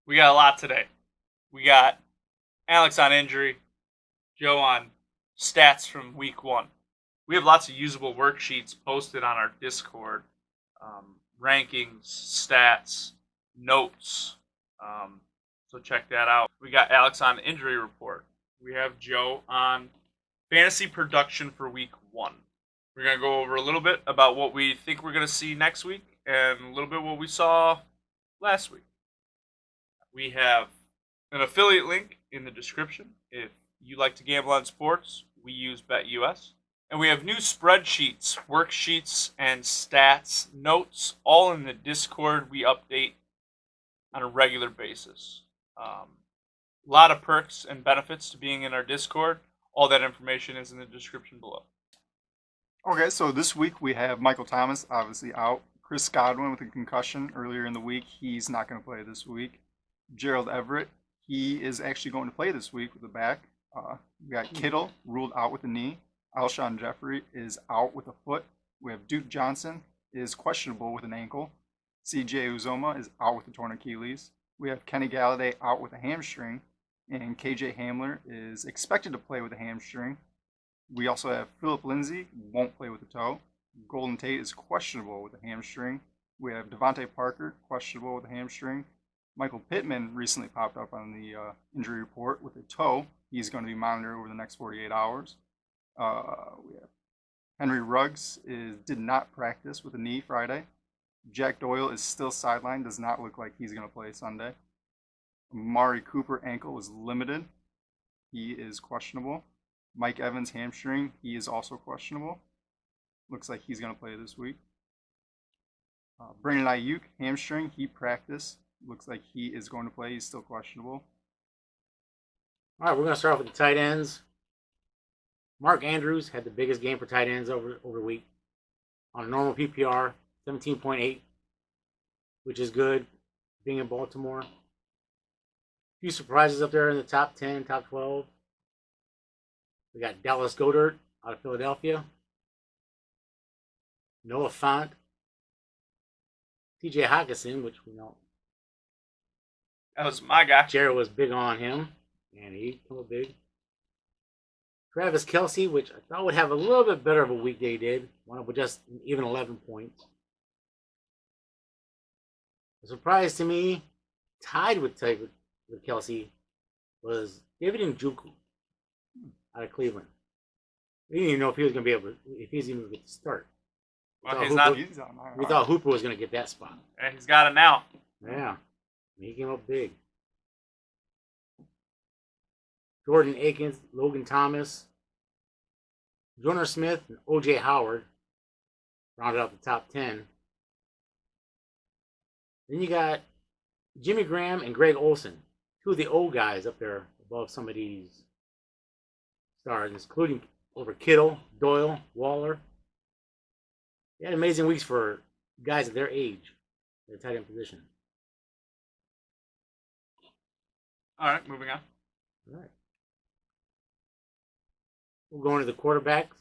We got a lot today. We got Alex on injury, Joe on stats from week one. We have lots of usable worksheets posted on our Discord, rankings, stats, notes. So check that out. We got Alex on injury report. We have Joe on fantasy production for week one. We're going to go over a little bit about what we think we're going to see next week and a little bit what we saw last week. We have an affiliate link in the description. If you like to gamble on sports, we use BetUS. And we have new spreadsheets, worksheets, and stats, notes, all in the Discord we update on a regular basis. A lot of perks and benefits to being in our Discord. All that information is in the description below. Okay, so this week we have Michael Thomas obviously out. Chris Godwin with a concussion earlier in the week. He's not going to play this week. Gerald Everett, he is actually going to play this week with the back. We got Kittle ruled out with a knee. Alshon Jeffrey is out with a foot. We have Duke Johnson is questionable with an ankle. CJ Uzoma is out with a torn Achilles. We have Kenny Galladay out with a hamstring. And KJ Hamler is expected to play with a hamstring. We also have Philip Lindsay, won't play with a toe. Golden Tate is questionable with a hamstring. We have Devontae Parker, questionable with a hamstring. Michael Pittman recently popped up on the injury report with a toe. He's going to be monitored over the next 48 hours. We have Henry Ruggs did not practice with a knee Friday. Jack Doyle is still sidelined, does not look like he's going to play Sunday. Amari Cooper ankle is limited. He is questionable. Mike Evans hamstring, he is also questionable. Looks like he's going to play this week. Brandon Ayuk hamstring, he practiced. Looks like he is going to play. He's still questionable. All right, we're going to start off with the tight ends. Mark Andrews had the biggest game for tight ends over the week. On a normal PPR, 17.8, which is good, being in Baltimore. A few surprises up there in the top 10, top 12. We got Dallas Goedert out of Philadelphia. Noah Fant. TJ Hawkinson, which we know. That was my guy. Jared was big on him, and he came up big. Travis Kelce, which I thought would have a little bit better of a week than he did. Wound up with just even 11 points. A surprise to me, tied with Kelce, was David Njoku out of Cleveland. We didn't even know if he was going to be able to, if he's even going to get to start. Well, we thought Hooper was going to get that spot. And he's got it now. Yeah. He came up big. Jordan Akins, Logan Thomas, Joyner Smith, and O.J. Howard rounded out the top 10. Then you got Jimmy Graham and Greg Olsen, two of the old guys up there above some of these stars, including over Kittle, Doyle, Waller. They had amazing weeks for guys at their age at the tight end position. All right, moving on. All right. We'll go into the quarterbacks.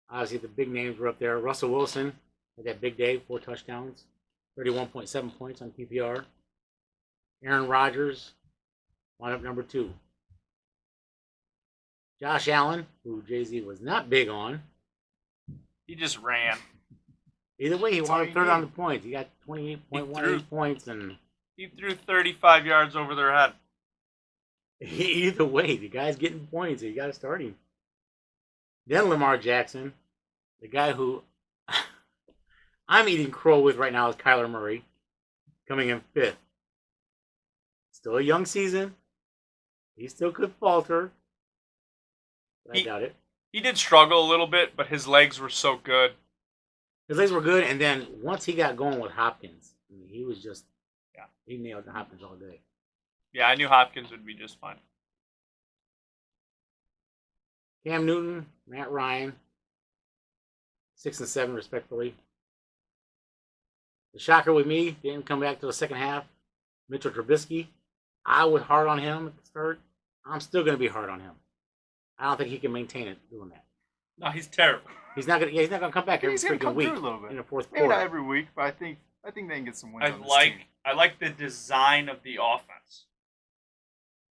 Obviously, the big names were up there. Russell Wilson had that big day, 4 touchdowns, 31.7 points on PPR. Aaron Rodgers wound up number 2. Josh Allen, who Jay-Z was not big on. He just ran. Either way, he wound up third on the points. He got 28.1 points, and he threw 35 yards over their head. Either way, the guy's getting points, so you got to start him. Then Lamar Jackson, the guy who I'm eating crow with right now is Kyler Murray, coming in 5th. Still a young season. He still could falter. But I doubt it. He did struggle a little bit, but his legs were so good. His legs were good, and then once he got going with Hopkins, I mean, he was just, he nailed Hopkins all day. Yeah, I knew Hopkins would be just fine. Cam Newton, Matt Ryan, 6 and 7 respectively. The shocker with me, didn't come back to the second half. Mitchell Trubisky, I was hard on him at the start. I'm still going to be hard on him. I don't think he can maintain it doing that. No, he's terrible. He's not gonna come back every He's gonna freaking come week through a little bit. in the fourth Maybe not quarter. every week, but I think they can get some wins I on this like team. I like the design of the offense,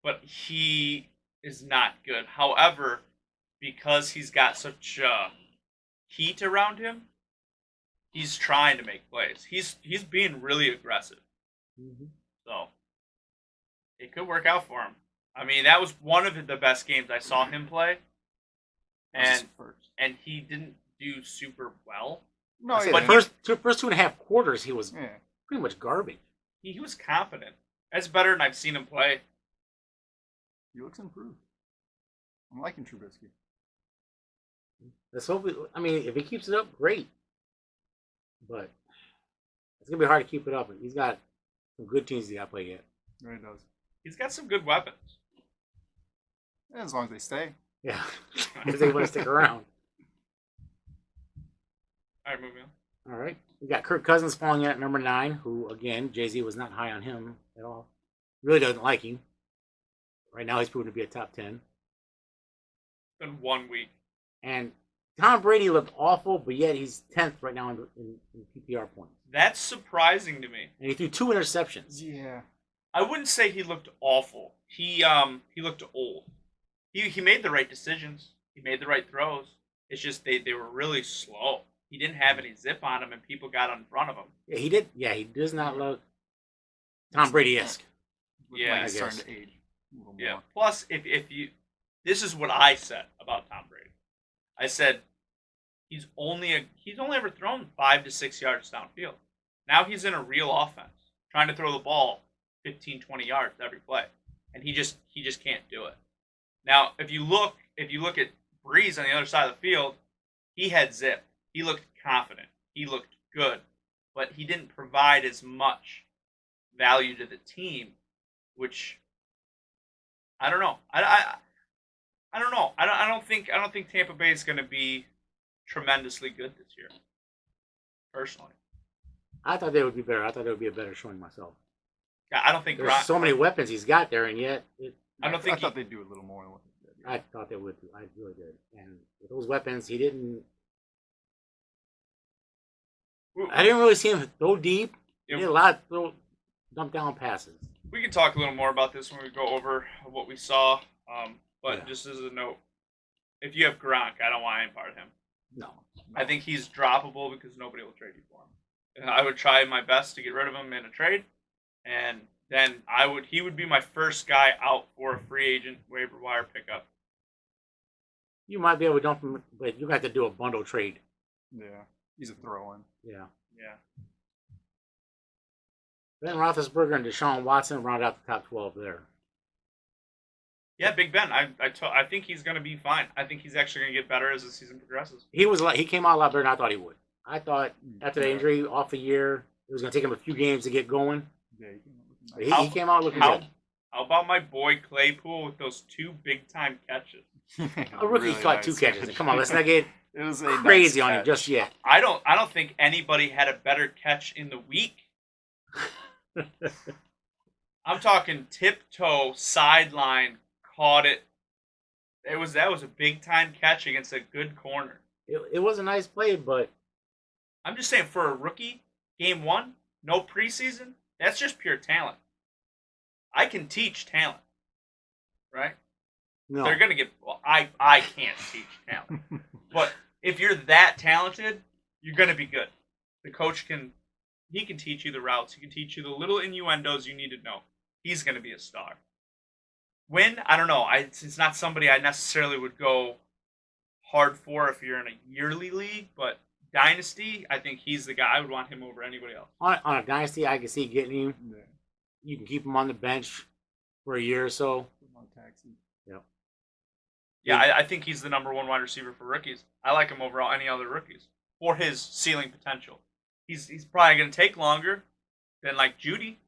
but he is not good. However, because he's got such heat around him, he's trying to make plays. He's being really aggressive. Mm-hmm. So it could work out for him. I mean, that was one of the best games I saw him play, That was his and first. and he didn't do super well. No, I said yeah, the first 2.5 quarters, he was yeah. pretty much garbage. He was confident. That's better than I've seen him play. He looks improved. I'm liking Trubisky. Let's hope. I mean, if he keeps it up, great. But it's gonna be hard to keep it up. He's got some good teams he got to play yet. He really does. He's got some good weapons. Yeah, as long as they stay. Yeah, because they want to stick around. All right, moving on. All right, we got Kirk Cousins falling in at number 9, who again Jay-Z was not high on him at all. Really doesn't like him. Right now, he's proven to be a top 10. Been 1 week. And Tom Brady looked awful, but yet he's 10th right now in PPR points. That's surprising to me. And he threw 2 interceptions. Yeah. I wouldn't say he looked awful. He looked old. He made the right decisions. He made the right throws. It's just they were really slow. He didn't have any zip on him, and people got in front of him. Yeah, he did. Yeah, he does not look Tom Brady-esque. Looking Yeah, like he's I starting guess. to age a little Yeah. more. Plus, if you, this is what I said about Tom Brady. I said he's only ever thrown 5 to 6 yards downfield. Now he's in a real offense, trying to throw the ball 15, 20 yards every play, and he just can't do it. Now, if you look at Breeze on the other side of the field, he had zip. He looked confident. He looked good, but he didn't provide as much value to the team, which I don't know. I don't know. I don't think Tampa Bay is going to be tremendously good this year. Personally, I thought they would be better. I thought it would be a better showing myself. I don't think There's so many weapons he's got there, and yet I don't think I thought they'd do a little more than what they did. I thought they would. I really did. And with those weapons, he didn't. I didn't really see him throw deep. He did a lot of dump down passes. We can talk a little more about this when we go over what we saw. But Yeah. just as a note, if you have Gronk, I don't want any part of him. No. I think he's droppable because nobody will trade you for him. And I would try my best to get rid of him in a trade, and then he would be my first guy out for a free agent waiver wire pickup. You might be able to dump him, but you got to do a bundle trade. Yeah. He's a throw-in. Yeah. Yeah. Ben Roethlisberger and Deshaun Watson round out the top 12 there. Yeah, Big Ben. I think he's going to be fine. I think he's actually going to get better as the season progresses. He came out a lot better than I thought he would. I thought after the Yeah. injury, off the year, it was going to take him a few games to get going. Yeah, But How- he came out looking How good. about my boy Claypool with those 2 big time catches? A rookie caught 2 catches. Come on, let's not get It was a crazy nice on him catch. just yet. I don't think anybody had a better catch in the week. I'm talking tiptoe sideline, caught it. That was a big time catch against a good corner. It was a nice play, but I'm just saying for a rookie, game 1, no preseason, that's just pure talent. I can teach talent, right? no. They're gonna get. Well, I can't teach talent, but if you're that talented, you're gonna be good. The coach can teach you the routes. He can teach you the little innuendos you need to know. He's gonna be a star. When I don't know. It's not somebody I necessarily would go hard for if you're in a yearly league, but Dynasty, I think he's the guy. I would want him over anybody else. On a dynasty, I can see getting him. Yeah. You can keep him on the bench for a year or so. On taxi. Yeah, I think he's the number 1 wide receiver for rookies. I like him over any other rookies for his ceiling potential. He's probably going to take longer than like Judy.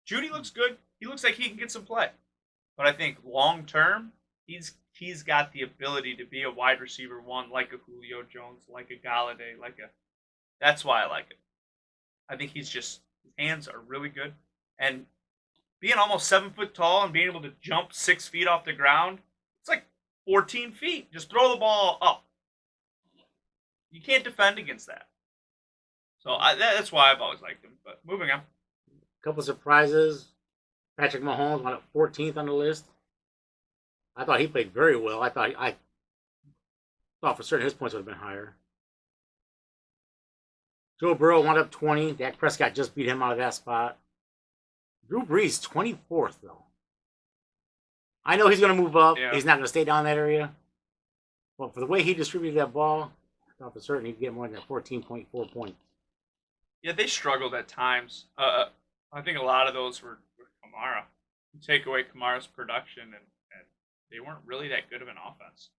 Judy looks good. He looks like he can get some play. But I think long term, he's got the ability to be a wide receiver 1 like a Julio Jones, like a Galladay, that's why I like it. I think his hands are really good. And being almost 7 foot tall and being able to jump 6 feet off the ground, it's like 14 feet. Just throw the ball up. You can't defend against that. So that's why I've always liked him. But moving on. Couple surprises. Patrick Mahomes went up 14th on the list. I thought he played very well. I thought for certain his points would have been higher. Joe Burrow went up 20. Dak Prescott just beat him out of that spot. Drew Brees 24th though. I know he's going to move up. Yeah. He's not going to stay down that area. But for the way he distributed that ball, I thought for certain he'd get more than 14.4 points. Yeah, they struggled at times. I think a lot of those were Kamara. You take away Kamara's production, and they weren't really that good of an offense.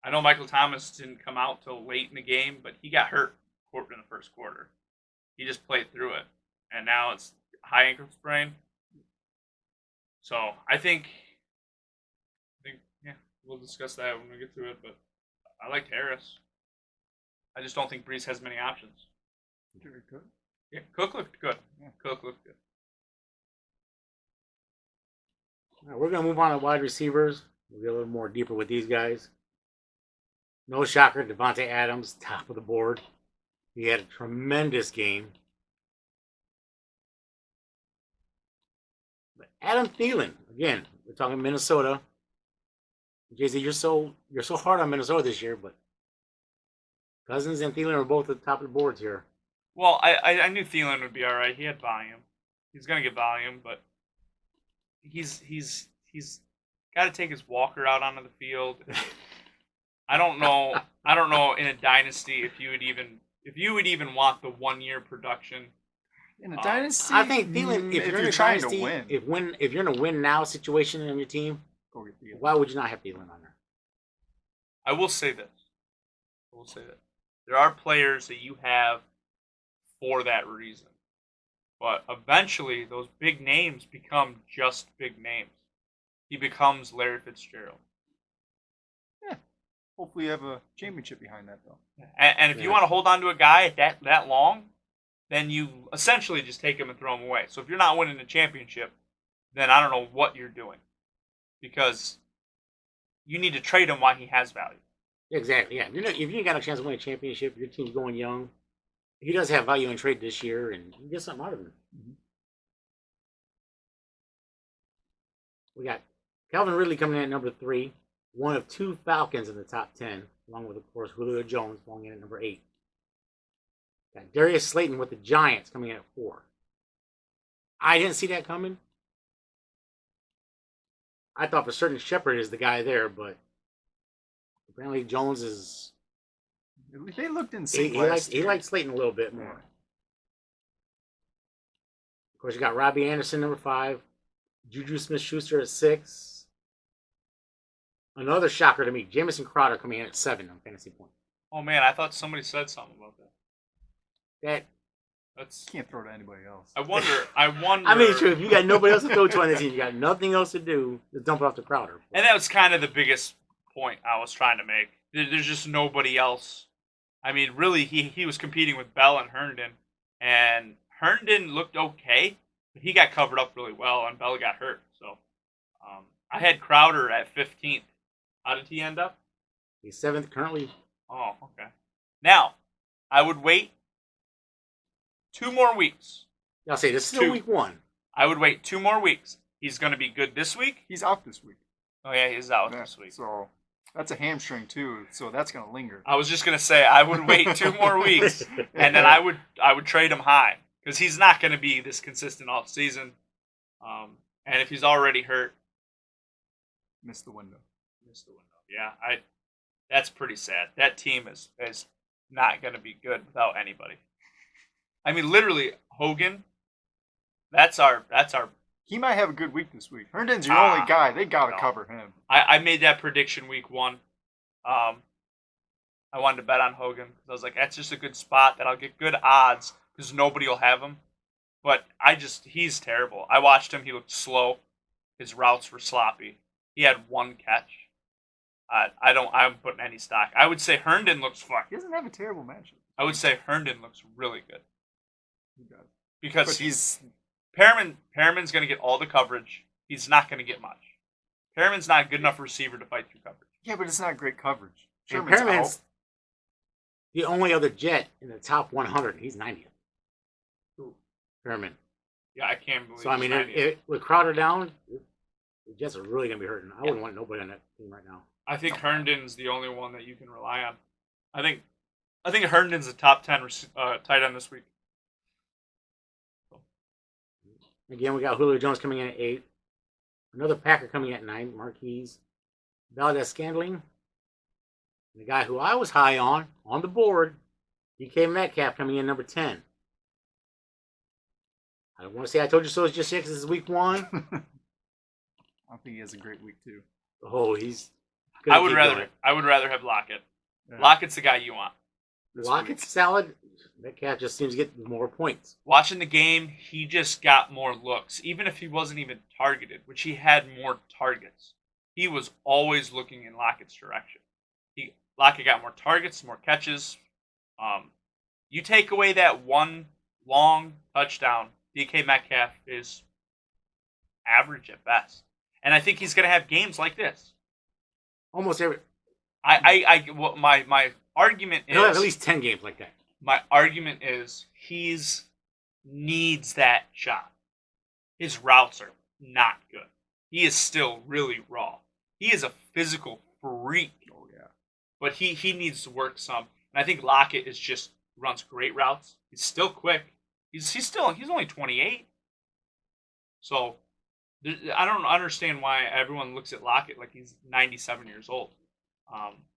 I know Michael Thomas didn't come out till late in the game, but he got hurt in the first quarter. He just played through it, and now it's high ankle sprain. So I think yeah, we'll discuss that when we get to it. But I liked Harris. I just don't think Brees has many options. Very good. Yeah, Cook looked good. Yeah. Cook looked good. All right, we're going to move on to wide receivers. We'll get a little more deeper with these guys. No shocker, Devontae Adams, top of the board. He had a tremendous game. But Adam Thielen, again, we're talking Minnesota. Jay-Z, you're so hard on Minnesota this year, but Cousins and Thielen are both at the top of the boards here. Well, I knew Thielen would be all right. He had volume. He's gonna get volume, but he's got to take his walker out onto the field. I don't know in a dynasty if you would even want the 1 year production. In a dynasty, I think Thielen, if you're in a trying dynasty, to win, if you're in a win now situation in your team, go get Thielen. why would you not have Thielen on there? I will say this. There are players that you have for that reason. But eventually, those big names become just big names. He becomes Larry Fitzgerald. Yeah. Hopefully you have a championship behind that, though. And if you want to hold on to a guy that long, then you essentially just take him and throw him away. So if you're not winning a championship, then I don't know what you're doing. Because you need to trade him while he has value. Exactly, yeah. If you ain't got a chance to win a championship, your team's going young. He does have value in trade this year, and you can get something out of him. Mm-hmm. We got Calvin Ridley coming in at number 3, one of 2 Falcons in the top 10, along with, of course, Julio Jones falling in at number 8. Got Darius Slayton with the Giants coming in at 4. I didn't see that coming. I thought for certain Shepard is the guy there, but apparently Jones is... They looked in sync He liked Slayton a little bit more. Of course, you got Robbie Anderson, number 5. Juju Smith-Schuster at 6. Another shocker to me, Jamison Crowder coming in at 7 on fantasy points. Oh man, I thought somebody said something about that. That's Can't throw to anybody else. I wonder. I mean, true. If you got nobody else to throw to on this team, you got nothing else to do, just dump it off to Crowder. And that was kind of the biggest point I was trying to make. There's just nobody else. I mean, really, he was competing with Bell and Herndon, and Herndon looked okay, but he got covered up really well, and Bell got hurt. So I had Crowder at 15th. How did he end up? He's 7th currently. Oh, okay. Now, I would wait 2 more weeks. I'll say this is still week 1. I would wait 2 more weeks. He's going to be good this week. He's out this week. Oh yeah, he's out this week. So that's a hamstring too. So that's going to linger. I was just going to say I would wait 2 more weeks, and then I would trade him high because he's not going to be this consistent all season. And if he's already hurt, Missed the window. Yeah, that's pretty sad. That team is not going to be good without anybody. I mean, literally, Hogan. That's our. He might have a good week this week. Herndon's your only guy. They got to cover him. I made that prediction week 1. I wanted to bet on Hogan because I was like, that's just a good spot that I'll get good odds because nobody will have him. But he's terrible. I watched him. He looked slow. His routes were sloppy. He had 1 catch. I'm putting any stock. I would say Herndon looks fine. He doesn't have a terrible matchup. I would say Herndon looks really good. He does. Because Perriman's going to get all the coverage. He's not going to get much. Perriman's not a good enough receiver to fight through coverage. Yeah, but it's not great coverage. And Sherman's Perriman's The only other Jet in the top 100, he's 90th. Who? Herman. Yeah, I can't believe. So I mean, with Crowder down, the Jets are really gonna be hurting. I wouldn't want nobody on that team right now. I think Herndon's the only one that you can rely on. I think Herndon's a top 10 tight end this week. Again, we got Julio Jones coming in at 8. Another Packer coming at 9, Marquise. Valdez Scandling. The guy who I was high on the board, DK Metcalf coming in number 10. I don't want to say I told you so it's just yet because it's week 1. I think he has a great week too. Oh, he's. I would rather have Lockett. Yeah. Lockett's the guy you want. Lockett's salad. Metcalf just seems to get more points. Watching the game, he just got more looks. Even if he wasn't even targeted, which he had more targets, he was always looking in Lockett's direction. Lockett got more targets, more catches. You take away that one long touchdown, DK Metcalf is average at best. And I think he's going to have games like this. Almost every. My argument is He'll have at least 10 games like that. My argument is he's needs that shot. His routes are not good. He is still really raw. He is a physical freak. Oh yeah. But he needs to work some. And I think Lockett runs great routes. He's still quick. He's only 28. So I don't understand why everyone looks at Lockett like he's 97 years old.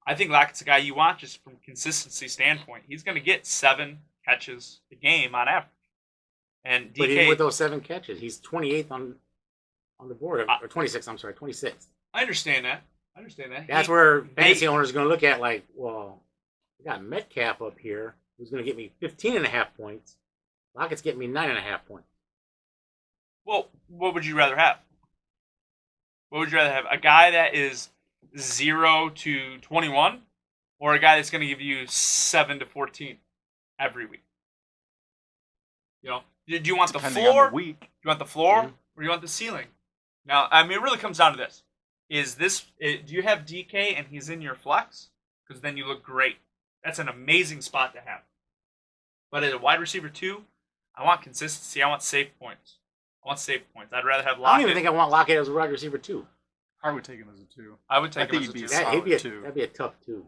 I think Lockett's the guy you want just from consistency standpoint. He's going to get 7 catches a game on average. And DK, But even with those 7 catches, he's 28th on the board, or 26th. I'm sorry, 26th. I understand that. That's where fantasy owners are going to look at like, well, we got Metcalf up here who's going to get me 15.5 points. Lockett's getting me 9.5 points. Well, what would you rather have? What would you rather have? A guy that is 0 to 21, or a guy that's going to give you 7 to 14 every week? You know, do you want Depending the floor? on the week. Do you want the floor, Mhm. or do you want the ceiling? Now, I mean, it really comes down to this: do you have DK and he's in your flex? Because then you look great. That's an amazing spot to have. But as a wide receiver 2, I want consistency. I want safe points. I'd rather have I don't Lockett. even think I want Lockett as a wide receiver 2. I would take him as a 2. I would take I him think as a he'd be 2. a solid 2. That'd be a tough 2.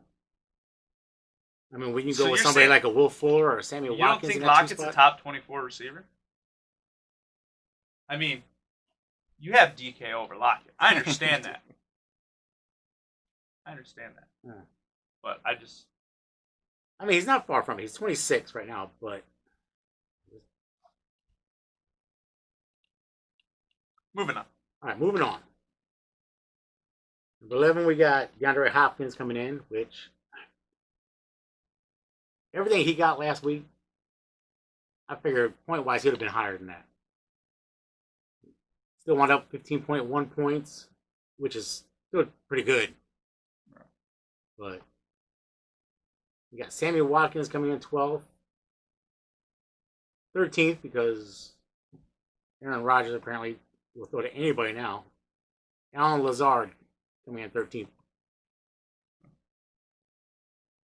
I mean, when you So go with you're somebody saying- like a Will Fuller or a Samuel You don't Watkins think in that 2 Lockett's a spot? top 24 receiver? I mean, you have DK over Lockett. I understand that. Yeah. But I just... I mean, he's not far from it. He's 26 right now, but Moving on. all right, moving on. Number 11, we got DeAndre Hopkins coming in, which everything he got last week, I figured point-wise, he'd have been higher than that. Still wound up 15.1 points, which is still pretty good. But we got Samuel Watkins coming in 12th. 13th, because Aaron Rodgers apparently will throw to anybody now. Alan Lazard coming in 13th.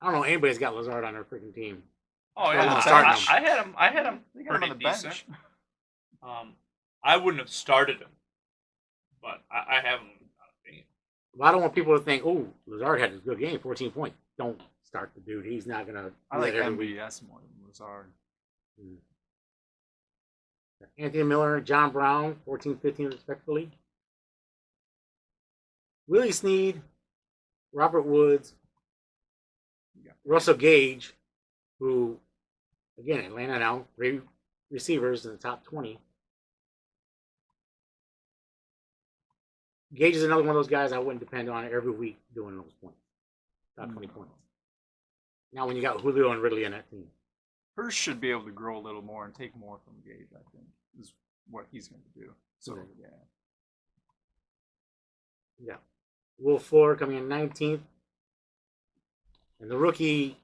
I don't know anybody's got Lazard on their freaking team. Oh, Well, yeah. I'm starting him. I had him They got him pretty on the decent. bench. I wouldn't have started him. But I have him on the team. Well, I don't want people to think, oh, Lazard had a good game, 14 points. Don't start the dude. He's not going to I do like that every week. MVS more than Lazard. Anthony Miller, John Brown, 14, 15 respectively. Willie Snead, Robert Woods, Russell Gage, who, again, Atlanta now, 3 receivers in the top 20. Gage is another one of those guys I wouldn't depend on every week doing those points. Top 20 points. Now when you got Julio and Ridley on that team. Hurst should be able to grow a little more and take more from Gage, I think, is what he's going to do. So, Okay. yeah. Yeah. Will Fuller coming in 19th. And the rookie,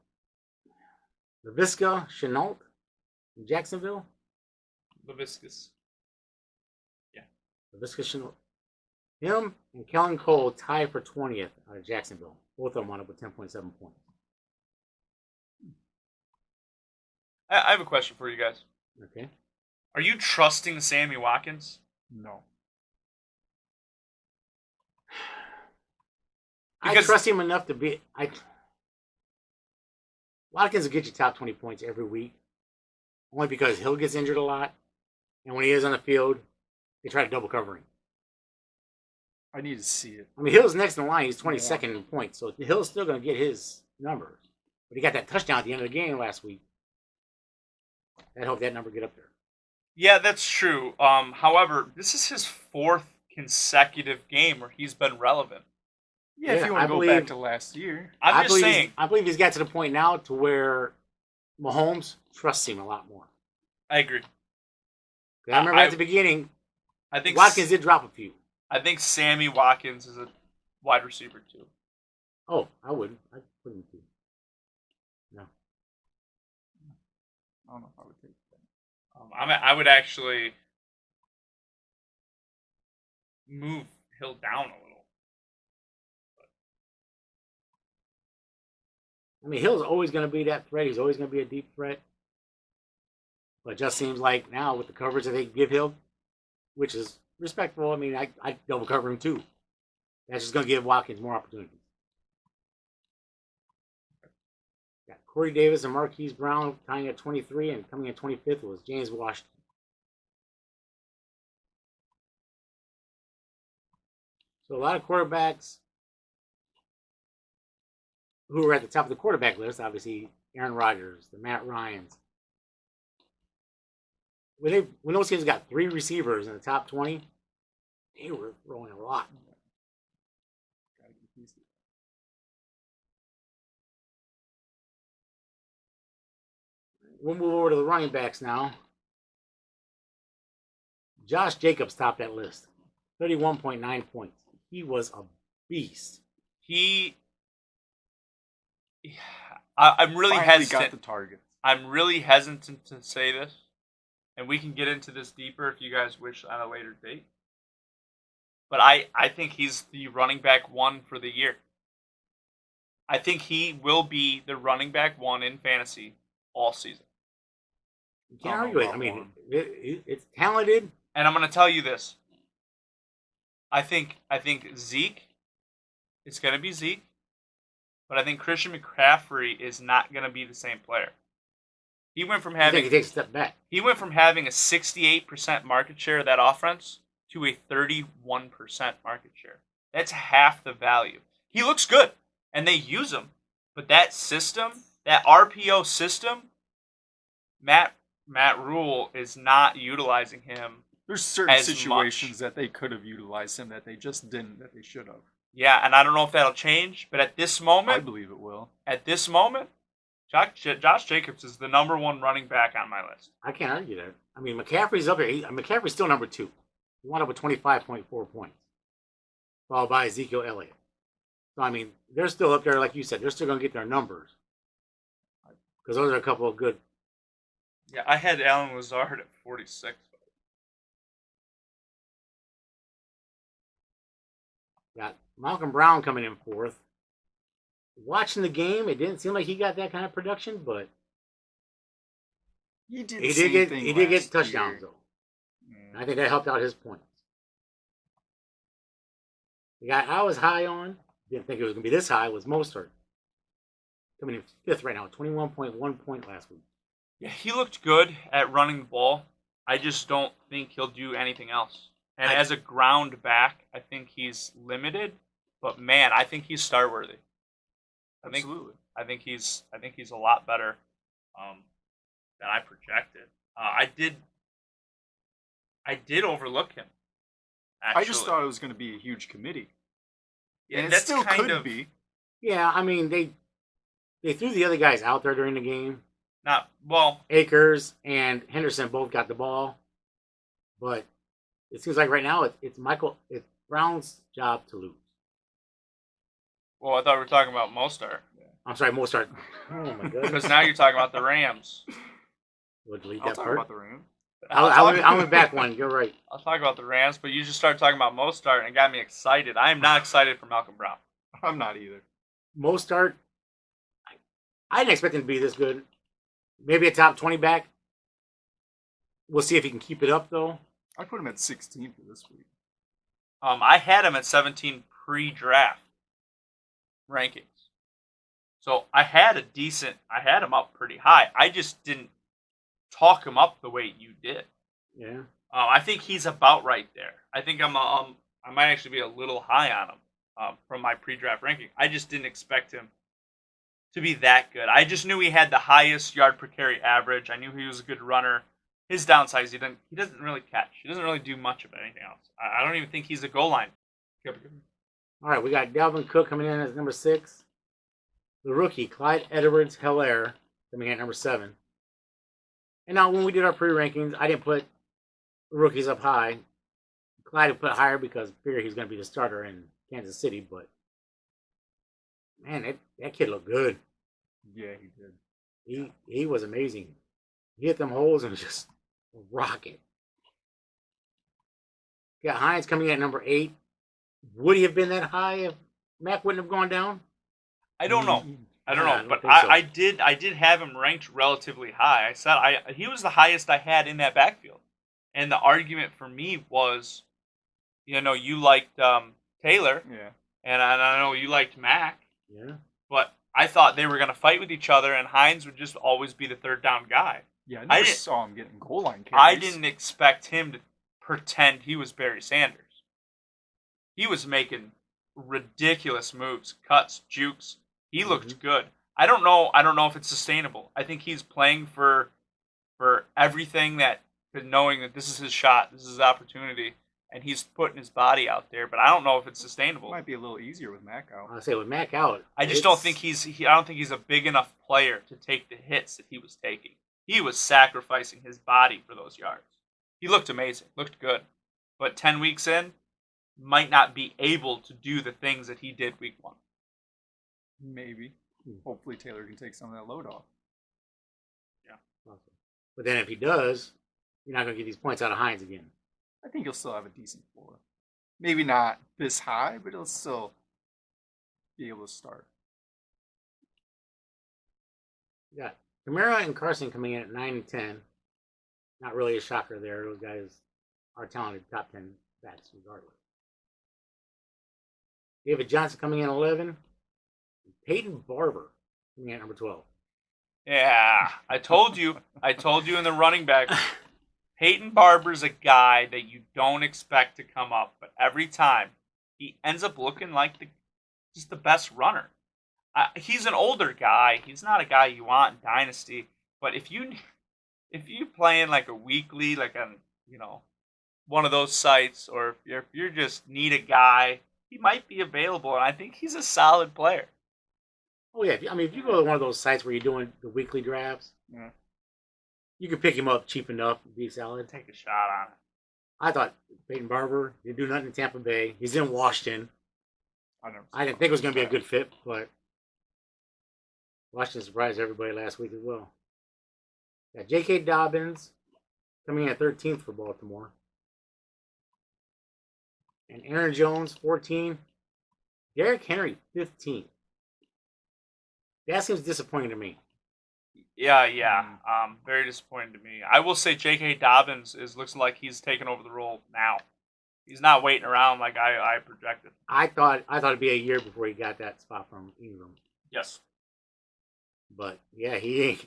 Laviska Shenault from Jacksonville. LaViscus. Laviska Shenault. Him and Kellen Cole tied for 20th out of Jacksonville. Both of them wound up with 10.7 points. I have a question for you guys. Okay. Are you trusting Sammy Watkins? No. I Because- trust him enough to be. Watkins will get you top 20 points every week, only because Hill gets injured a lot, and when he is on the field, they try to double cover him. I need to see it. I mean, Hill's next in line. He's 22nd in points, so Hill's still going to get his numbers. But he got that touchdown at the end of the game last week. I hope that number get up there. Yeah, that's true. However, this is his 4th consecutive game where he's been relevant. Yeah, if Yeah, you want I to go believe- back to last year. I'm just believe saying. I believe he's got to the point now to where Mahomes trusts him a lot more. I agree. 'Cause I remember at the beginning, I think Watkins did drop a few. I think Sammy Watkins is a wide receiver too. Oh, I wouldn't. I wouldn't do. I don't know if I would take that. I would actually move Hill down a little. I mean, Hill's always going to be that threat. He's always going to be a deep threat. But it just seems like now with the coverage that they give Hill, which is respectful. I mean, I double cover him too. That's just going to give Watkins more opportunities. Got Corey Davis and Marquise Brown tying at 23, and coming in 25th was James Washington. So a lot of quarterbacks who are at the top of the quarterback list, obviously Aaron Rodgers, the Matt Ryans. When those kids got 3 receivers in the top 20, they were throwing a lot. Gotta get used to it. We'll move over to the running backs now. Josh Jacobs topped that list, 31.9 points. He was a beast. I'm really Finally hesitant. got the target. I'm really hesitant to say this, and we can get into this deeper if you guys wish on a later date. But I think he's the running back 1 for the year. I think he will be the running back 1 in fantasy all season. You can't argue it. I mean, it's talented. And I'm going to tell you this. I think Zeke, it's going to be Zeke, but I think Christian McCaffrey is not going to be the same player. He went from I think having he takes a step back. a 68% market share of that offense to a 31% market share. That's half the value. He looks good, and they use him, but that system, that RPO system, Matt Rule is not utilizing him. There's certain as situations much. that they could have utilized him that they just didn't, that they should have. Yeah, and I don't know if that'll change, but at this I moment, believe it will. Josh Jacobs is the number 1 running back on my list. I can't argue that. I mean, McCaffrey's up there. McCaffrey's still number 2. He wound up with 25.4 points, followed by Ezekiel Elliott. So, I mean, they're still up there, like you said. They're still going to get their numbers. Because those are a couple of good. Yeah, I had Alan Lazard at 46. Got Malcolm Brown coming in 4th. Watching the game, it didn't seem like he got that kind of production, but He did. he the did same thing get last touchdowns, year. though. And I think that helped out his points. The guy I was high on, didn't think it was going to be this high, was Mostert. Coming in 5th right now, 21.1 point last week. Yeah, he looked good at running the ball. I just don't think he'll do anything else. And as a ground back, I think he's limited. But man, I think he's star worthy. Absolutely. I think he's a lot better than I projected. I did overlook him. Actually. I just thought it was going to be a huge committee. Yeah, And it that's still kind could of be. Yeah, I mean, they threw the other guys out there during the game. not well. Akers and Henderson both got the ball. But it seems like right now it's Brown's job to lose. Well, I thought we were talking about Mostert I'm sorry, Mostert. Oh my because goodness. now you're talking about the Rams. We'll delete I'll that talk part. about the Rams. I went back one. You're right. I'll talk about the Rams, but you just started talking about Mostert and it got me excited. I am not excited for Malcolm Brown. I'm not either. Mostert, I didn't expect him to be this good. Maybe a top 20 back. We'll see if he can keep it up, though. I put him at 16 for this week. I had him at 17 pre-draft rankings. So I had him up pretty high. I just didn't talk him up the way you did. Yeah. I think he's about right there. I think I might actually be a little high on him from my pre-draft ranking. I just didn't expect him to be that good. I just knew he had the highest yard per carry average. I knew he was a good runner. His downside is he doesn't really catch. He doesn't really do much of anything else. I don't even think he's a goal line. All right, we got Dalvin Cook coming in as number 6. The rookie, Clyde Edwards-Helaire, coming in at number 7. And now when we did our pre-rankings, I didn't put the rookies up high. Clyde had put higher because I figured he's going to be the starter in Kansas City. But, man, that kid looked good. Yeah, he did. He was amazing. He hit them holes and was just a rocket. Got Hines coming in at number 8. Would he have been that high if Mac wouldn't have gone down? I don't know. I don't know, but think so. I did have him ranked relatively high. I said he was the highest I had in that backfield, and the argument for me was, you liked Taylor, Yeah. and I know you liked Mac, Yeah. but I thought they were going to fight with each other, and Hines would just always be the third down guy. Yeah, I I never didn't- saw him getting goal line carries. I didn't expect him to pretend he was Barry Sanders. He was making ridiculous moves, cuts, jukes. He looked good. I don't know if it's sustainable. I think he's playing for everything knowing that this is his shot, this is his opportunity, and he's putting his body out there. But I don't know if it's sustainable. It might be a little easier with Mac out. I'll say with Mac out, I just don't think I don't think he's a big enough player to take the hits that he was taking. He was sacrificing his body for those yards. He looked amazing, looked good, but 10 weeks in, might not be able to do the things that he did week 1. Maybe. Hopefully Taylor can take some of that load off. Yeah. But then if he does, you're not going to get these points out of Hines again. I think he'll still have a decent floor. Maybe not this high, but he'll still be able to start. You got Kamara and Carson coming in at 9 and 10. Not really a shocker there. Those guys are talented top 10 backs regardless. David Johnson coming in 11. Peyton Barber coming in at number 12. Yeah, I told you in the running back. Peyton Barber's a guy that you don't expect to come up, but every time he ends up looking like just the best runner. He's an older guy. He's not a guy you want in Dynasty. But if you playing like a weekly, like on one of those sites, or if you just need a guy, he might be available, and I think he's a solid player. Oh yeah, if you go to one of those sites where you're doing the weekly drafts, Yeah. you can pick him up cheap enough to be solid. Take a shot on it. I thought Peyton Barber didn't do nothing in Tampa Bay. He's in Washington. I didn't think it was going to be a good fit, but Washington surprised everybody last week as well. Got J.K. Dobbins coming in at 13th for Baltimore. And Aaron Jones, 14. Derrick Henry, 15. That seems disappointing to me. Yeah. Very disappointing to me. I will say J.K. Dobbins looks like he's taking over the role now. He's not waiting around like I projected. I thought it'd be a year before he got that spot from Ingram. Yes. But yeah, he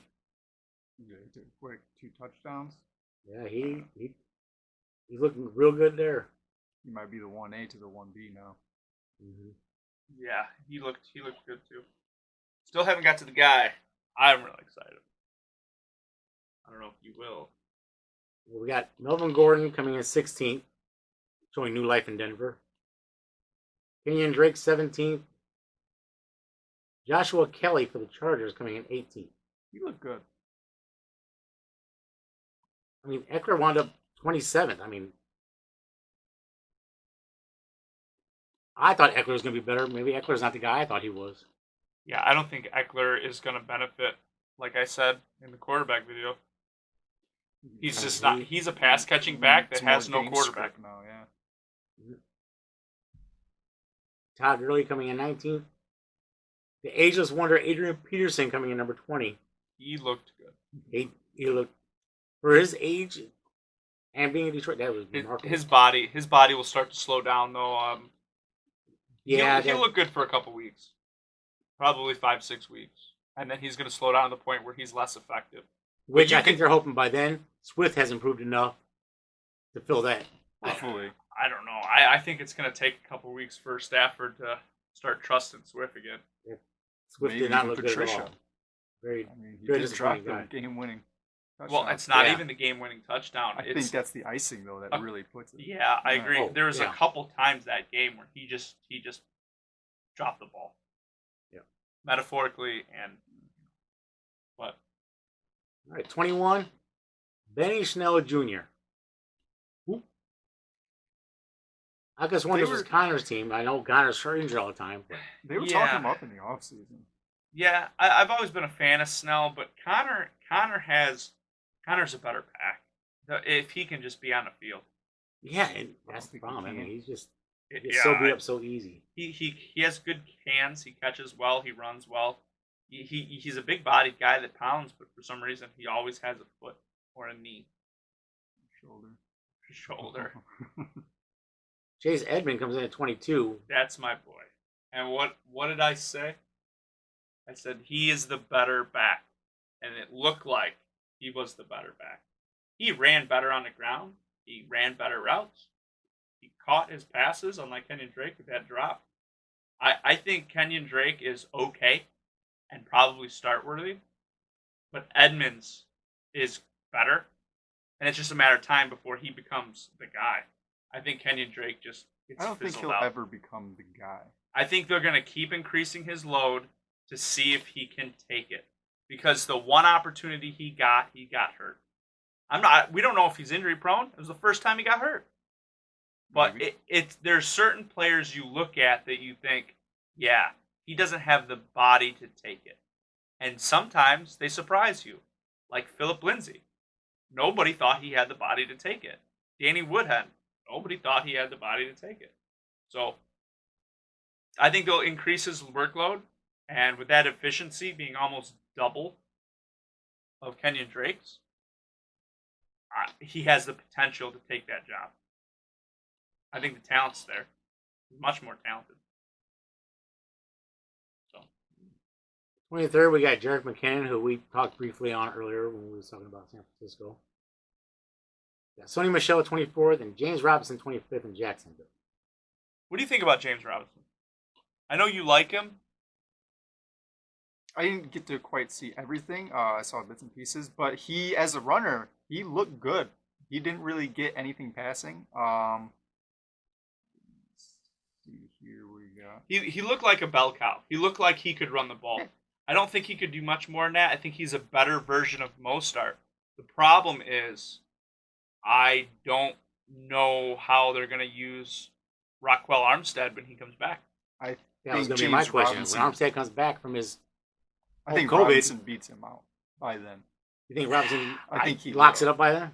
took a quick 2 touchdowns. Yeah, he's looking real good there. He might be the 1A to the 1B now. Mm-hmm. Yeah, he looked good too. Still haven't got to the guy. I'm really excited. I don't know if you will. Well, we got Melvin Gordon coming in 16th, showing new life in Denver. Kenyon Drake 17th. Joshua Kelly for the Chargers coming in 18th. He looked good. I mean, Eckler wound up 27th. I thought Eckler was going to be better. Maybe Eckler's not the guy I thought he was. Yeah, I don't think Eckler is going to benefit, like I said in the quarterback video. He's just not. He's a pass catching back that It's has more no game quarterback. script now, yeah. Todd Gurley coming in 19th. The ageless wonder Adrian Peterson coming in number 20. he looked good. He looked for his age and being in Detroit. That was remarkable. His body will start to slow down though. Yeah, he'll look good for a couple weeks, probably 5-6 weeks, and then he's going to slow down to the point where he's less effective. which I think they're hoping by then Swift has improved enough to fill that. Hopefully. I don't know. I think it's going to take a couple weeks for Stafford to start trusting Swift again. Swift Maybe did not even look Patricia. good at all. Very I mean, he Very did drop disappointing the guy. game-winning Well, touchdown. it's not Yeah. even the game-winning touchdown. I think that's the icing though that really puts it. Yeah, I agree. Oh, There was a yeah. couple times that game where he just dropped the ball. Yeah. Metaphorically but All right, 21, Benny Snell Jr. Who? I guess one They this was were- Connor's team. I know Connor's injured all the time, but They were Yeah. talking him up in the offseason. yeah, I've always been a fan of Snell, but Connor's a better back. If he can just be on the field. yeah, and I that's don't the think he problem. I mean, can. he gets so beat up so easy. He has good hands. He catches well. He runs well. He's a big bodied guy that pounds, but for some reason he always has a foot or a knee, shoulder. Chase Edmond comes in at 22. That's my boy. And what did I say? I said he is the better back, and it looked like he was the better back. He ran better on the ground. He ran better routes. He caught his passes, unlike Kenyon Drake with that drop. I think Kenyon Drake is okay and probably start worthy, but Edmonds is better, and it's just a matter of time before he becomes the guy. I think Kenyon Drake just gets I don't think fizzled he'll out. ever become the guy. I think they're going to keep increasing his load to see if he can take it, because the one opportunity he got hurt. We don't know if he's injury prone. It was the first time he got hurt. But Maybe. there's certain players you look at that you think, yeah, he doesn't have the body to take it. And sometimes they surprise you, like Philip Lindsay. Nobody thought he had the body to take it. Danny Woodhead, nobody thought he had the body to take it. So I think they'll increase his workload, and with that efficiency being almost double of Kenyon Drake's, he has the potential to take that job. I think the talent's there. He's much more talented. So 23rd, we got Jarek McKinnon, who we talked briefly on earlier when we were talking about San Francisco. Got Sony Michel 24th and James Robinson 25th in Jacksonville. what do you think about James Robinson? I know you like him. I didn't get to quite see everything. I saw bits and pieces, but he, as a runner, he looked good. He didn't really get anything passing. Let's see here we go. He looked like a bell cow. He looked like he could run the ball. I don't think he could do much more than that. I think he's a better version of Mostart. The problem is, I don't know how they're going to use Rockwell Armstead when he comes back. I That was think going to be my James question. Robinson. When Armstead comes back from his I think COVID. Robinson beats him out by then. You think Robinson I think he locks will. it up by then?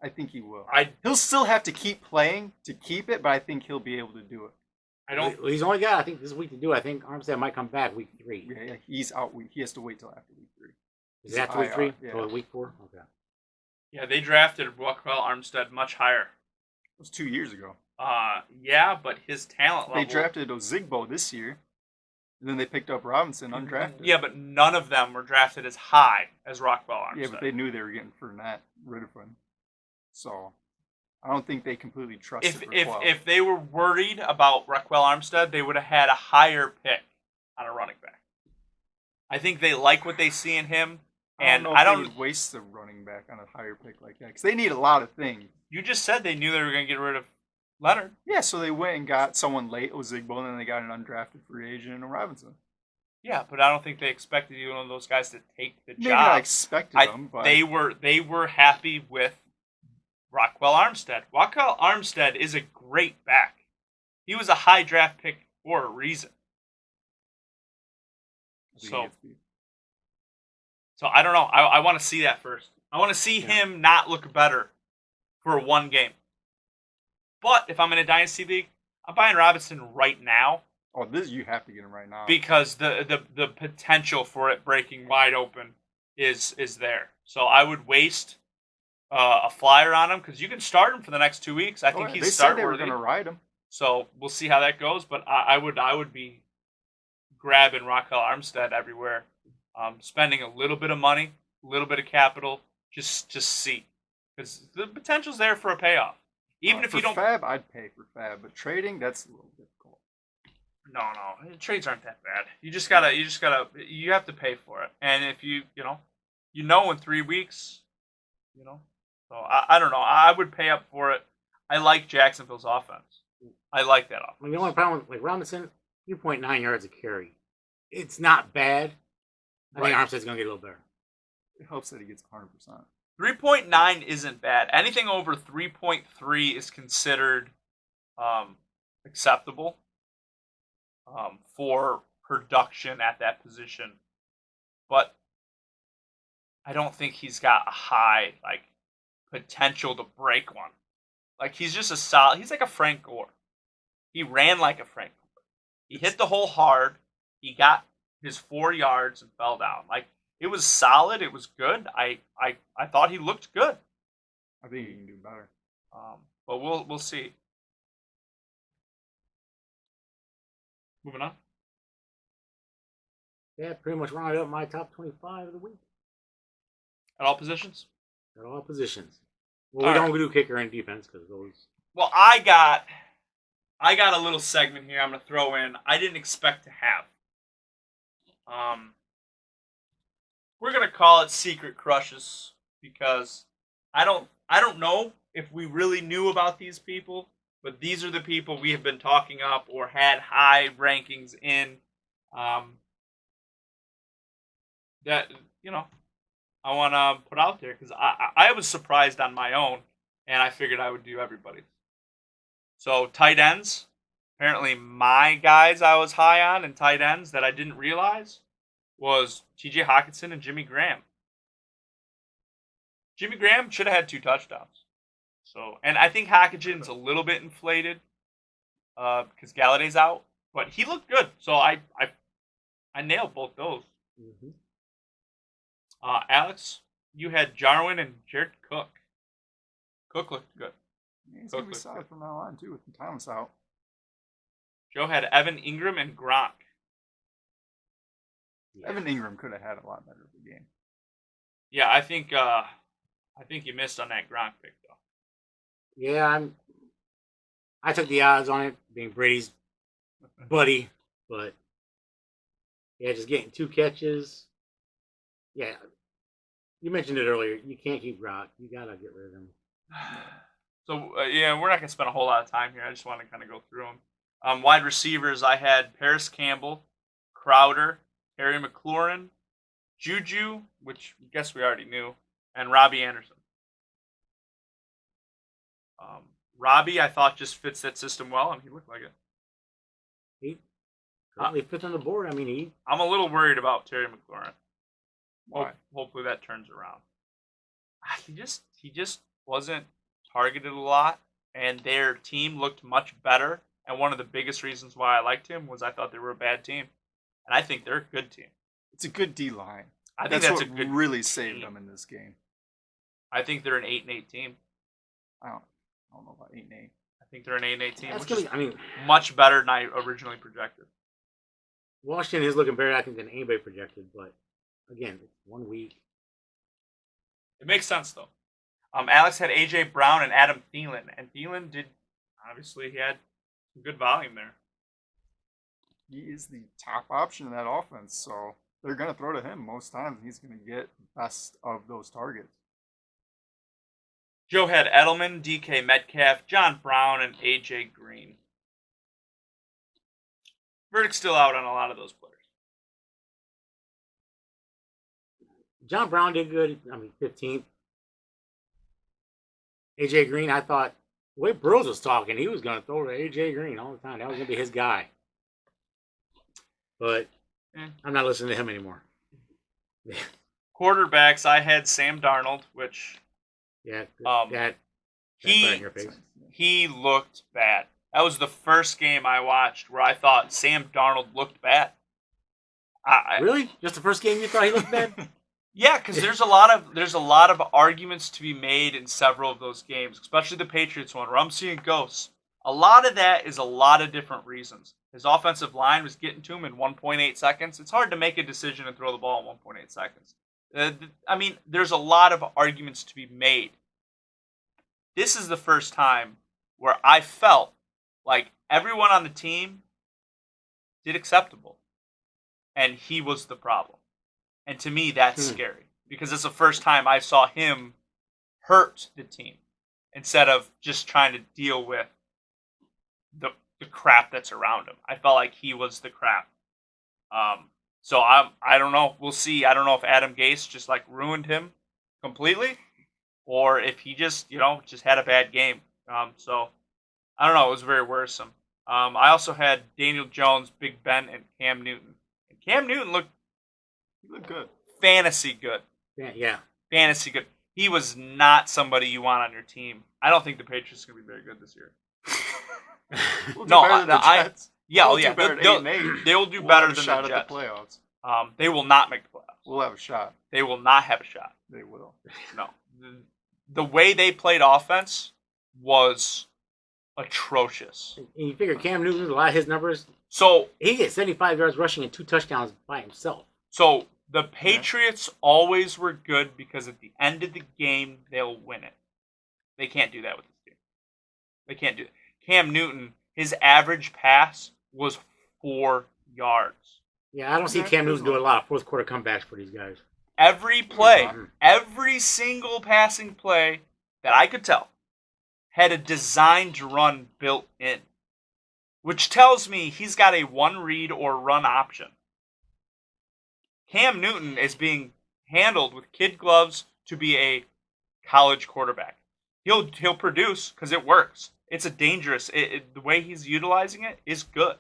I think he will. I He'll still have to keep playing to keep it, but I think he'll be able to do it. don't. Well, he's only got, I think, this week to do it. I think Armstead might come back week 3. Yeah, he's out. He has to wait till after week 3. Is it after week 3? Yeah. Or week 4? Okay. Yeah, they drafted Rockwell Armstead much higher. It was 2 years ago. Yeah, but his talent level. They drafted Ozigbo this year, and then they picked up Robinson undrafted. Yeah, but none of them were drafted as high as Rockwell Armstead. Yeah, but they knew they were getting Fournette rid of him. So I don't think they completely trusted Rockwell. If they were worried about Rockwell Armstead, they would have had a higher pick on a running back. I think they like what they see in him, and I I don't don't. know if they would waste the running back on a higher pick like that because they need a lot of things. You just said they knew they were going to get rid of Leonard. Yeah, so they went and got someone late, Ozigbo, and then they got an undrafted free agent in Robinson. Yeah, but I don't think they expected either one of those guys to take the Maybe not job. expected them, but They were happy with Rockwell Armstead. Rockwell Armstead is a great back. He was a high draft pick for a reason. I think So- he gets beat. So I don't know. I want to see that first. I want to see him not look better for one game. But if I'm in a dynasty league, I'm buying Robinson right now Oh, this you have to get him right now. because the potential for it breaking wide open is there. So I would waste a flyer on him because you can start him for the next 2 weeks. I think Oh, he's they said start they were worthy. going to ride him. So we'll see how that goes. But I would be grabbing Raquel Armstead everywhere, spending a little bit of money, a little bit of capital, just see, because the potential's there for a payoff. Even if for you don't, Fab, I'd pay for Fab, but trading, that's a little difficult. no, trades aren't that bad. You have to pay for it. And if you in 3 weeks, so I don't know. I would pay up for it. I like Jacksonville's offense. I like that offense. I mean, the only problem with Robinson, 3.9 yards a carry. It's not bad. I think Armstead's going to get a little better. It helps that he gets 100%. 3.9 isn't bad. Anything over 3.3 is considered acceptable for production at that position. But I don't think he's got a high potential to break one. He's just a solid. He's like a Frank Gore. He ran like a Frank Gore. He hit the hole hard. He got his 4 yards and fell down. It was solid. It was good. I thought he looked good. I think he can do better. But we'll see. Moving on. Yeah, pretty much rounded up my top 25 of the week. At all positions? At all positions. Well, we don't do kicker and defense because those. Well, I got a little segment here I'm going to throw in. I didn't expect to have. We're going to call it Secret Crushes because I don't know if we really knew about these people, but these are the people we have been talking up or had high rankings in. That I want to put out there because I was surprised on my own, and I figured I would do everybody's. So tight ends, apparently my guys I was high on in tight ends that I didn't realize was T.J. Hockenson and Jimmy Graham. Jimmy Graham should have had 2 touchdowns. So, and I think Hawkinson's a little bit inflated because Galladay's out, but he looked good. So I nailed both those. Mm-hmm. Alex, you had Jarwin and Jared Cook. Cook looked good. Yeah, he's going to be solid from now on, too, with Thomas out. Joe had Evan Ingram and Gronk. Yeah. Evan Ingram could have had a lot better of a game. Yeah, I think you missed on that Gronk pick, though. Yeah, I took the odds on it, being Brady's buddy, but yeah, just getting 2 catches. Yeah, you mentioned it earlier. You can't keep Gronk. You gotta get rid of him. So yeah, we're not gonna spend a whole lot of time here. I just want to kind of go through them. Wide receivers, I had Paris Campbell, Crowder, Harry McLaurin, Juju, which I guess we already knew, and Robbie Anderson. Robbie, I thought just fits that system well, and he looked like it. He currently 5th on the board. I mean, I'm a little worried about Terry McLaurin. Why? Hopefully that turns around. He just wasn't targeted a lot, and their team looked much better. And one of the biggest reasons why I liked him was I thought they were a bad team, and I think they're a good team. It's a good D line. I think that's a what good really team. saved them in this game. I think they're an 8-8 team. I don't know about 8-8. I think they're an 8-8 team, that's which gonna is much better than I originally projected. Washington is looking better, I think, than anybody projected. But again, it's 1 week. It makes sense though. Alex had AJ Brown and Adam Thielen, and Thielen did obviously he had some good volume there. He is the top option in that offense, so they're going to throw to him most times, and he's going to get the best of those targets. Joe had Edelman, DK Metcalf, John Brown, and AJ Green. Verdict's still out on a lot of those players. John Brown did good. 15th. AJ Green, I thought the way Burrows was talking, he was going to throw to AJ Green all the time. That was going to be his guy. But I'm not listening to him anymore. Quarterbacks, I had Sam Darnold, which he looked bad. That was the first game I watched where I thought Sam Darnold looked bad. Really? Just the first game you thought he looked bad? Yeah, because there's a lot of arguments to be made in several of those games, especially the Patriots one, where I'm seeing ghosts. A lot of that is a lot of different reasons. His offensive line was getting to him in 1.8 seconds. It's hard to make a decision and throw the ball in 1.8 seconds. I mean, there's a lot of arguments to be made. This is the first time where I felt like everyone on the team did acceptable, and he was the problem. And to me, that's scary because it's the first time I saw him hurt the team instead of just trying to deal with the crap that's around him. I felt like he was the crap. So I don't know. We'll see. I don't know if Adam Gase just like ruined him completely, or if he just just had a bad game. So I don't know. It was very worrisome. I also had Daniel Jones, Big Ben, and Cam Newton. And Cam Newton looked good. Fantasy good. Yeah. Fantasy good. He was not somebody you want on your team. I don't think the Patriots are going to be very good this year. We'll do No, better than the Jets. Yeah, We'll oh yeah. do better than 8-8. They will do We'll better have a than shot the at Jets. the playoffs. They will not make the playoffs. We'll have a shot. They will not have a shot. They will. No. The way they played offense was atrocious. And you figure Cam Newton, a lot of his numbers, So he gets 75 yards rushing and 2 touchdowns by himself. So the Patriots always were good because at the end of the game, they'll win it. They can't do that with this team. They can't do it. Cam Newton, his average pass was 4 yards. Yeah, I don't see Cam Newton doing a lot of fourth quarter comebacks for these guys. Every play, every single passing play that I could tell had a designed run built in, which tells me he's got a one read or run option. Cam Newton is being handled with kid gloves to be a college quarterback. He'll produce because it works. It's a dangerous. The way he's utilizing it is good.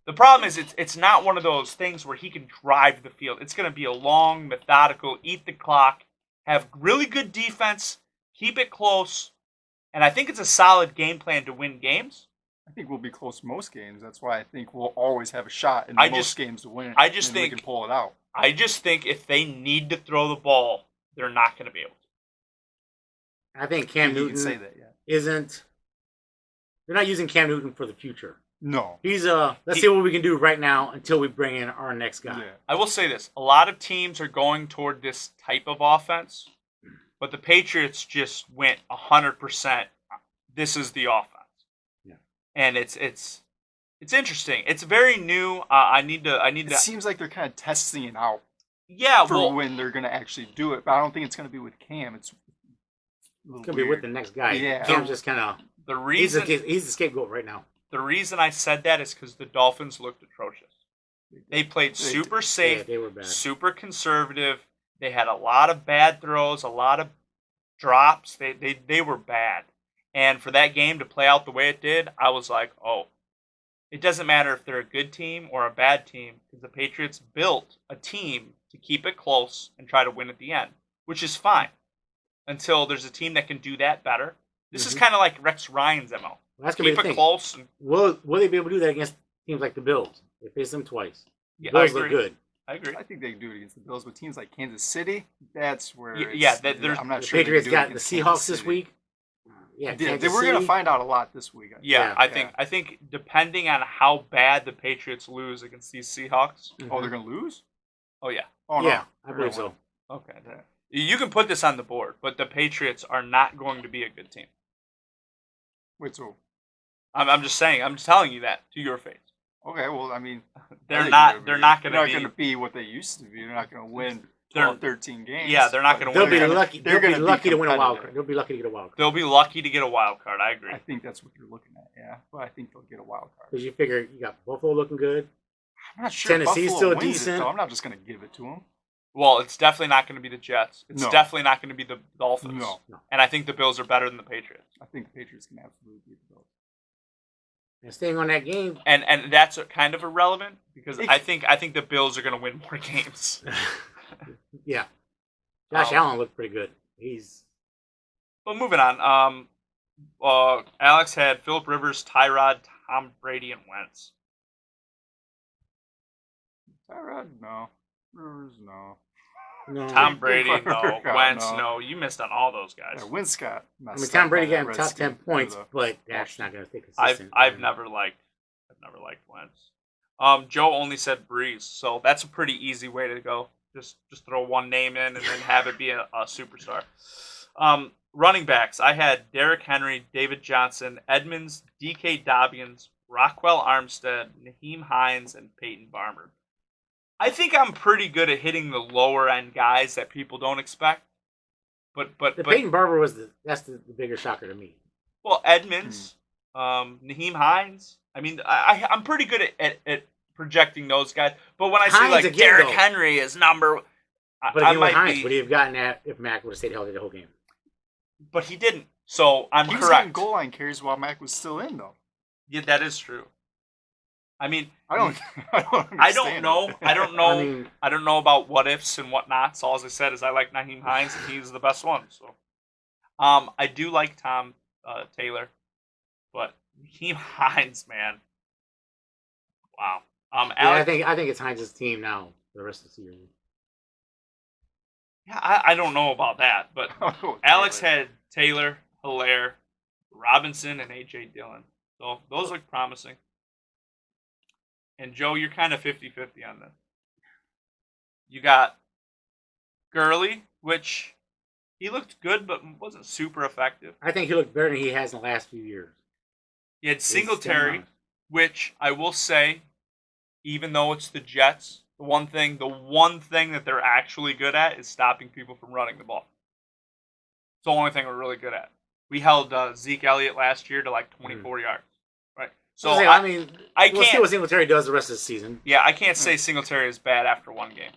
The problem is it's not one of those things where he can drive the field. It's going to be a long, methodical, eat the clock, have really good defense, keep it close, and I think it's a solid game plan to win games. I think we'll be close most games. That's why I think we'll always have a shot in most games to win. I just think we can pull it out. I just think if they need to throw the ball, they're not going to be able to. I think Cam You Newton can say that, yeah. isn't. They're not using Cam Newton for the future. No. He's let's see what we can do right now until we bring in our next guy. Yeah. I will say this. A lot of teams are going toward this type of offense, but the Patriots just went 100%. This is the offense. Yeah. And it's interesting. It's very new. I need to. It seems like they're kind of testing it out. Yeah, for when they're going to actually do it, but I don't think it's going to be with Cam. It's going to be with the next guy. Yeah. Cam's just kind of. The reason he's the scapegoat right now. The reason I said that is because the Dolphins looked atrocious. They played super safe, they were bad. super conservative. They had a lot of bad throws, a lot of drops. They were bad. And for that game to play out the way it did, I was like, oh, it doesn't matter if they're a good team or a bad team, because the Patriots built a team to keep it close and try to win at the end, which is fine until there's a team that can do that better. This is kind of like Rex Ryan's MO. Well, that's gonna keep be the it thing. close. And, Will they be able to do that against teams like the Bills? They faced them twice. yeah, Bills I look agree. good. I agree. I think they can do it against the Bills, but teams like Kansas City, that's where I'm not The sure. Patriots got the Seahawks this week. Yeah, They were going to find out a lot this week. Yeah, I think depending on how bad the Patriots lose against these Seahawks. Oh, they're going to lose? Oh yeah. Oh yeah, no. I believe so. Okay. You can put this on the board, but the Patriots are not going to be a good team. Wait, so I'm just saying. I'm just telling you that to your face. okay, well, I mean, They're not going to be what they used to be. They're not going to win 13 games. Yeah, they're not going to They'll win. be lucky. They'll be lucky to win a wild card. They'll be lucky to get a wild card. They'll be lucky to get a wild card. I agree. I think that's what you're looking at. Yeah, but I think they'll get a wild card. Because you figure you got Buffalo looking good. I'm not sure. Tennessee's Buffalo still wins decent. It, though. I'm not just going to give it to them. Well, it's definitely not going to be the Jets. It's No. definitely not going to be the Dolphins. No. And I think the Bills are better than the Patriots. I think the Patriots can absolutely beat the Bills. And staying on that game. And that's kind of irrelevant because I think the Bills are going to win more games. Yeah. Josh Allen looked pretty good. But moving on. Alex had Phillip Rivers, Tyrod, Tom Brady, and Wentz. Tyrod, no. Rivers, no. No. Tom Brady, Work no. out, Wentz, no. no. You missed on all those guys. Yeah, Winscott. I mean, Tom Brady got him top 10 points, Though. but that's not going to stay I've consistent. I've never liked Wentz. Joe only said Breeze, so that's a pretty easy way to go. Just throw one name in and then have it be a superstar. Running backs, I had Derrick Henry, David Johnson, Edmonds, D.K. Dobbins, Rockwell Armstead, Naheem Hines, and Peyton Barber. I think I'm pretty good at hitting the lower end guys that people don't expect. But Peyton Barber was the bigger shocker to me. Well, Edmonds, Naheem Hines. I mean, I'm pretty good at projecting those guys. But when I say Hines like again, Derrick though. Henry is number, But I again with might Hines, be. would he have gotten that if Mac would have stayed healthy the whole game? But he didn't. So I'm He was getting correct. goal line carries while Mac was still in, though. Yeah, that is true. I mean, I don't. I don't. I don't understand know. it. I don't know. I mean, I don't know about what ifs and what nots. All I said is I like Naheem Hines and he's the best one. So, I do like Tom Taylor, but Naheem Hines, man, wow. yeah, Alex, I think it's Hines' team now for the rest of the season. yeah, I don't know about that, but Oh, Alex Taylor. had Taylor, Hilaire, Robinson, and AJ Dillon. So those look promising. And Joe, you're kind of 50-50 on this. You got Gurley, which he looked good but wasn't super effective. I think he looked better than he has in the last few years. You had He's Singletary, still which I will say, even though it's the Jets, the one thing that they're actually good at is stopping people from running the ball. It's the only thing we're really good at. We held Zeke Elliott last year to like 24 yards, right? So So I mean, I we'll see can't. what Singletary does the rest of the season. Yeah, I can't say Singletary is bad after one game.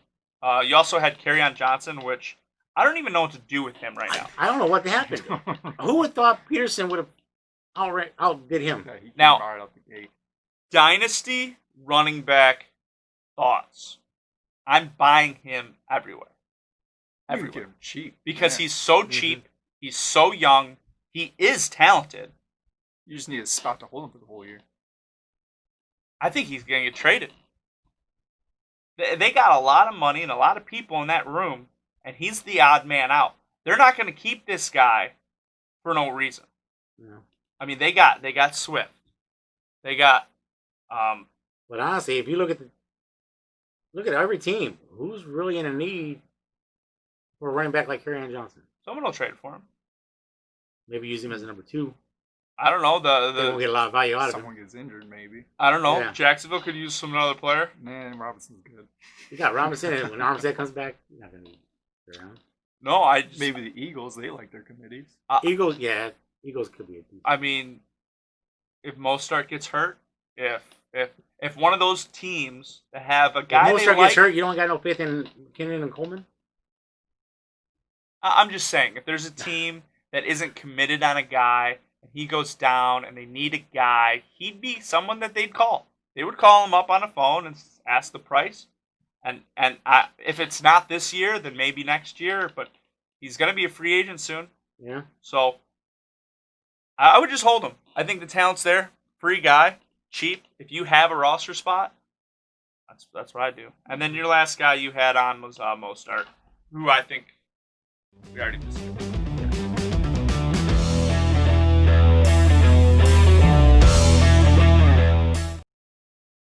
You also had Kerryon Johnson, which I don't even know what to do with him right now. I don't know what happened. Who would thought Peterson would have outdid him? Yeah, he came Now- right out the gate. Dynasty running back thoughts. I'm buying him everywhere. You can Everywhere. get him cheap Because yeah. he's so cheap, he's so young, he is talented. You just need a spot to hold him for the whole year. I think he's going to get traded. They got a lot of money and a lot of people in that room, and he's the odd man out. They're not going to keep this guy for no reason. Yeah. I mean, they got Swift. They got But honestly, if you look at every team, who's really in a need for a running back like Kerryon Johnson? someone will trade for him. Maybe use him as a number 2. I don't know. They won't get a lot of value out of him. Someone gets injured, maybe. I don't know. Yeah. Jacksonville could use another player. Man, Robinson's good. You got Robinson, and when Armstead comes back, you're not going to be around. No, I just, Maybe the Eagles, they like their committees. Eagles could be a decent. I mean, if Mostert gets hurt, if one of those teams that have a guy If they Mostert like, gets hurt, you don't got no faith in McKinnon and Coleman? I'm just saying, if there's a team that isn't committed on a guy and he goes down and they need a guy, he'd be someone that they'd call. They would call him up on the phone and ask the price. And if it's not this year, then maybe next year. But he's going to be a free agent soon. Yeah. So I would just hold him. I think the talent's there. Free guy, cheap. If you have a roster spot, that's what I do. And then your last guy you had on was Mostert, who I think we already discussed.